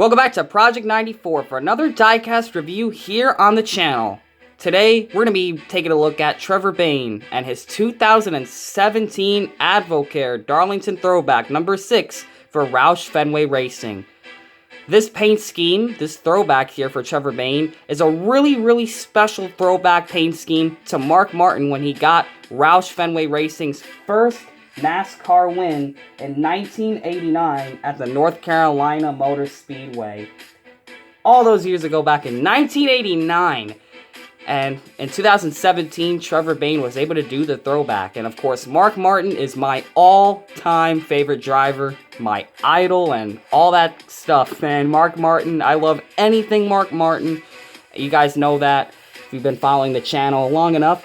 Welcome back to Project 94 for another Diecast review here on the channel. Today, we're going to be taking a look at Trevor Bayne and his 2017 Advocare Darlington Throwback number 6 for Roush Fenway Racing. This paint scheme, this throwback here for Trevor Bayne, is a really special throwback paint scheme to Mark Martin when he got Roush Fenway Racing's first NASCAR win in 1989 at the North Carolina Motor Speedway. All those years ago, back in 1989. And in 2017, Trevor Bayne was able to do the throwback. And of course, Mark Martin is my all-time favorite driver, my idol, and all that stuff. Man, Mark Martin, I love anything Mark Martin. You guys know that if you've been following the channel long enough.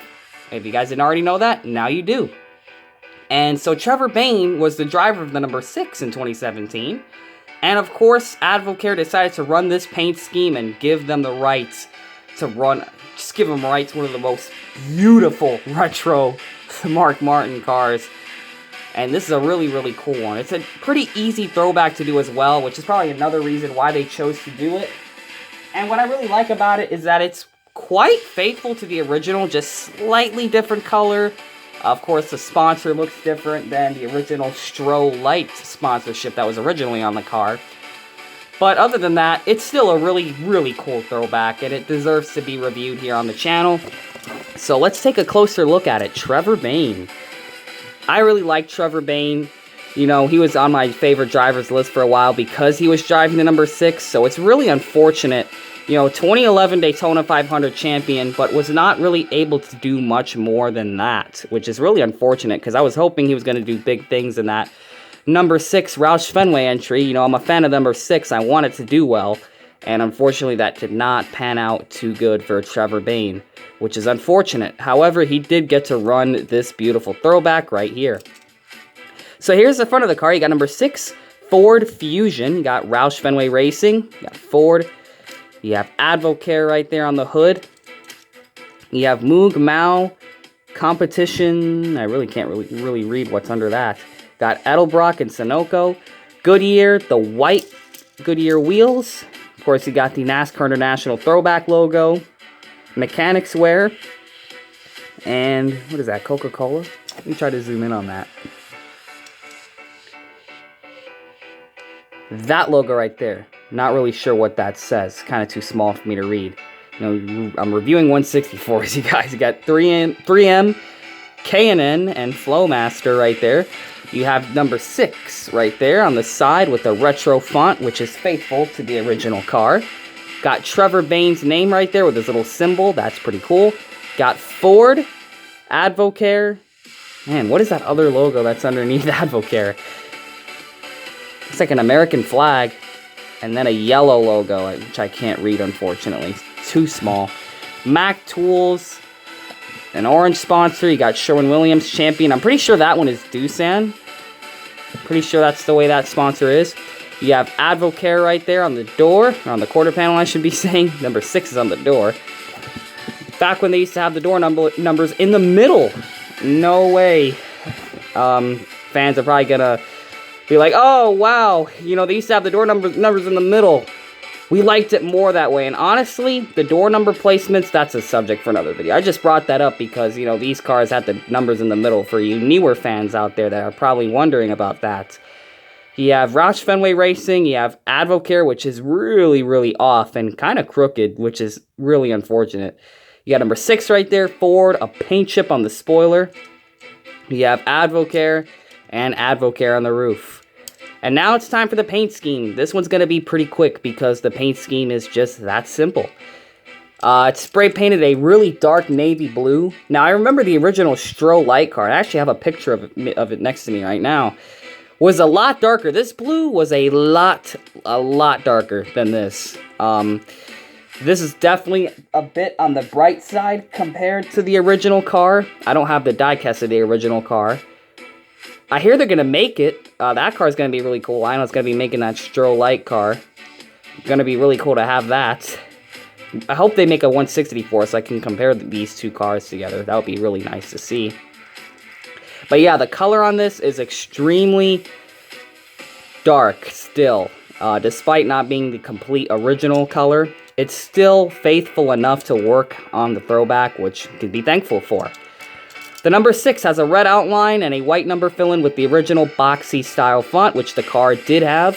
If you guys didn't already know that, now you do. And so Trevor Bayne was the driver of the number 6 in 2017. And of course, Advocare decided to run this paint scheme and give them the rights to run, just give them rights to one of the most beautiful retro Mark Martin cars. And this is a really cool one. It's a pretty easy throwback to do as well, which is probably another reason why they chose to do it. And what I really like about it is that it's quite faithful to the original, just slightly different color. Of course, the sponsor looks different than the original Stro Light sponsorship that was originally on the car. But other than that, it's still a really cool throwback, and it deserves to be reviewed here on the channel. So let's take a closer look at it. Trevor Bayne. I really like Trevor Bayne. You know, he was on my favorite drivers list for a while because he was driving the number 6, so it's really unfortunate. You know, 2011 Daytona 500 champion, but was not really able to do much more than that, which is really unfortunate because I was hoping he was going to do big things in that number 6 Roush Fenway entry. You know, I'm a fan of number 6. I wanted to do well, and unfortunately that did not pan out too good for Trevor Bayne, which is unfortunate. However, he did get to run this beautiful throwback right here. So here's the front of the car. You got number 6 Ford Fusion. You got Roush Fenway Racing. You got Ford. You have Advocare right there on the hood. You have Moog Mao Competition. I really can't really read what's under that. Got Edelbrock and Sunoco. Goodyear, the white Goodyear wheels. Of course, you got the NASCAR International Throwback logo. Mechanics wear. And what is that, Coca-Cola? Let me try to zoom in on that. That logo right there. Not really sure what that says. Kind of too small for me to read. You know, I'm reviewing 164s, you guys. You got 3M, K&N, and Flowmaster right there. You have number 6 right there on the side with the retro font, which is faithful to the original car. Got Trevor Bayne's name right there with his little symbol. That's pretty cool. Got Ford, Advocare. Man, what is that other logo that's underneath Advocare? It's like an American flag. And then a yellow logo, which I can't read, unfortunately. It's too small. Mac Tools. An orange sponsor. You got Sherwin-Williams Champion. I'm pretty sure that one is Doosan. Pretty sure that's the way that sponsor is. You have Advocare right there on the door. Or on the quarter panel, I should be saying. Number 6 is on the door. Back when they used to have the door numbers in the middle. No way. Fans are probably gonna be like, oh, wow, you know, they used to have the door numbers in the middle. We liked it more that way. And honestly, the door number placements, that's a subject for another video. I just brought that up because, you know, these cars had the numbers in the middle for you newer fans out there that are probably wondering about that. You have Roush Fenway Racing. You have Advocare, which is really off and kind of crooked, which is really unfortunate. You got number 6 right there, Ford, a paint chip on the spoiler. You have Advocare and Advocare on the roof. And now it's time for the paint scheme. This one's going to be pretty quick because the paint scheme is just that simple. It's spray painted a really dark navy blue. Now, I remember the original Stro Light car. I actually have a picture of it next to me right now. Was a lot darker. This blue was a lot darker than this. This is definitely a bit on the bright side compared to the original car. I don't have the diecast of the original car. I hear they're going to make it. That car is going to be really cool. Lionel's going to be making that Stro Light car. Going to be really cool to have that. I hope they make a 164 so I can compare these two cars together. That would be really nice to see. But yeah, the color on this is extremely dark still. Despite not being the complete original color, it's still faithful enough to work on the throwback, which you can be thankful for. The number 6 has a red outline and a white number fill-in with the original boxy style font, which the car did have.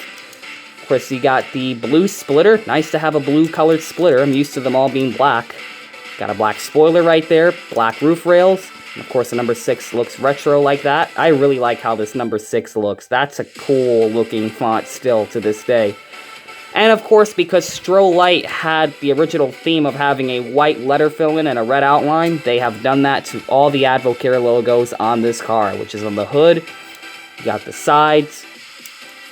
Of course, you got the blue splitter. Nice to have a blue colored splitter. I'm used to them all being black. Got a black spoiler right there, black roof rails. And of course, the number 6 looks retro like that. I really like how this number 6 looks. That's a cool looking font still to this day. And of course, because Stro Light had the original theme of having a white letter fill-in and a red outline, they have done that to all the Advocare logos on this car, which is on the hood. You got the sides,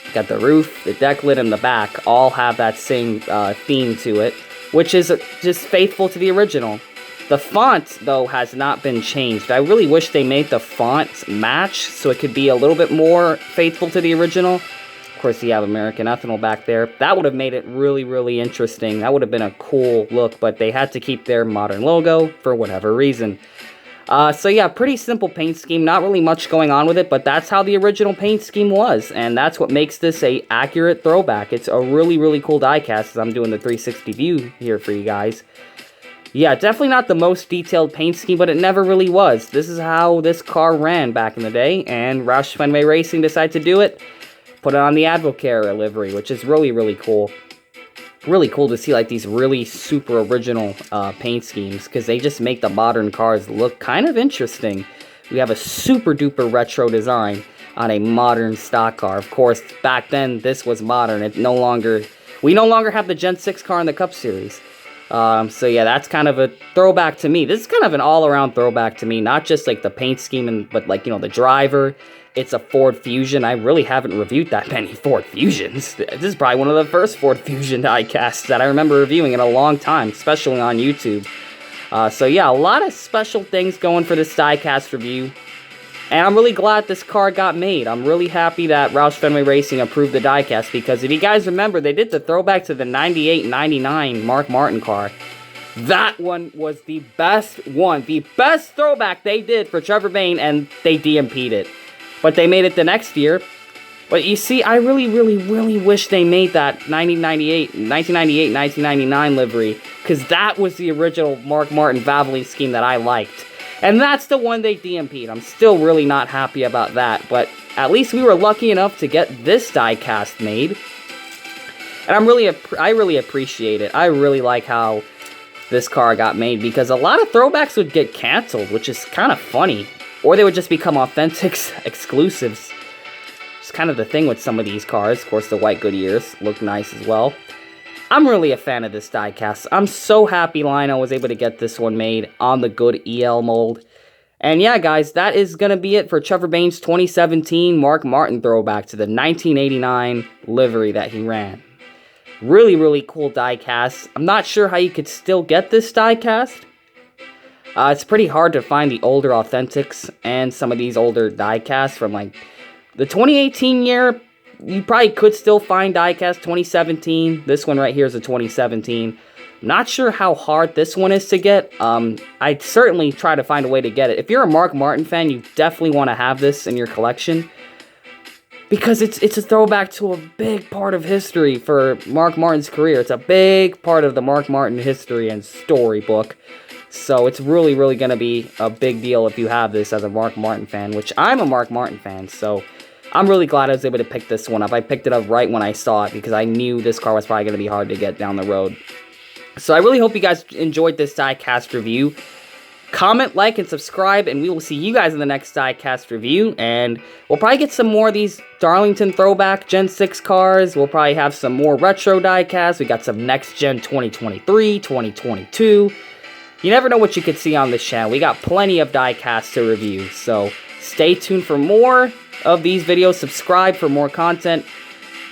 you got the roof, the deck lid, and the back all have that same theme to it, which is just faithful to the original. The font, though, has not been changed. I really wish they made the font match so it could be a little bit more faithful to the original. Of course, you have American Ethanol back there. That would have made it really, really interesting. That would have been a cool look, but they had to keep their modern logo for whatever reason. So yeah, pretty simple paint scheme. Not really much going on with it, but that's how the original paint scheme was, and that's what makes this a accurate throwback. It's a really, really cool diecast as I'm doing the 360 view here for you guys. Yeah, definitely not the most detailed paint scheme, but it never really was. This is how this car ran back in the day, and Roush Fenway Racing decided to do it. Put it on the Advocare livery, which is really, really cool. Really cool to see like these really super original paint schemes, because they just make the modern cars look kind of interesting. We have a super duper retro design on a modern stock car. Of course, back then this was modern. We no longer have the Gen 6 car in the Cup Series. So yeah, that's kind of a throwback to me. This is kind of an all-around throwback to me, not just like the paint scheme, but like, you know, the driver. It's a Ford Fusion. I really haven't reviewed that many Ford Fusions. This is probably one of the first Ford Fusion diecasts that I remember reviewing in a long time, especially on YouTube. So yeah, a lot of special things going for this diecast review. And I'm really glad this car got made. I'm really happy that Roush Fenway Racing approved the diecast, because if you guys remember, they did the throwback to the 98-99 Mark Martin car. That one was the best one. The best throwback they did for Trevor Bayne, and they DMP'd it. But they made it the next year. But you see, I really, really, really wish they made that 1998-1999 livery, because that was the original Mark Martin Valvoline scheme that I liked. And that's the one they DMP'd. I'm still really not happy about that, but at least we were lucky enough to get this diecast made. And I really appreciate it. I really like how this car got made, because a lot of throwbacks would get canceled, which is kind of funny. Or they would just become authentic exclusives. It's kind of the thing with some of these cars. Of course, the white Goodyears look nice as well. I'm really a fan of this diecast. I'm so happy Lino was able to get this one made on the good EL mold. And yeah, guys, that is going to be it for Trevor Bayne's 2017 Mark Martin throwback to the 1989 livery that he ran. Really, really cool diecast. I'm not sure how you could still get this diecast. It's pretty hard to find the older Authentics and some of these older diecasts from like the 2018 year. You probably could still find diecast 2017. This one right here is a 2017. Not sure how hard this one is to get. I'd certainly try to find a way to get it. If you're a Mark Martin fan, you definitely want to have this in your collection, because it's a throwback to a big part of history for Mark Martin's career. It's a big part of the Mark Martin history and storybook. So it's really, really going to be a big deal if you have this as a Mark Martin fan, which I'm a Mark Martin fan, so I'm really glad I was able to pick this one up. I picked it up right when I saw it, because I knew this car was probably going to be hard to get down the road. So I really hope you guys enjoyed this diecast review. Comment, like, and subscribe, and we will see you guys in the next diecast review. And we'll probably get some more of these Darlington throwback Gen 6 cars. We'll probably have some more retro diecasts. We got some next gen 2023, 2022. You never know what you could see on this channel. We got plenty of diecasts to review, so stay tuned for more of these videos. Subscribe for more content,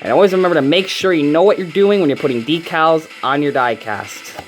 and always remember to make sure you know what you're doing when you're putting decals on your diecast.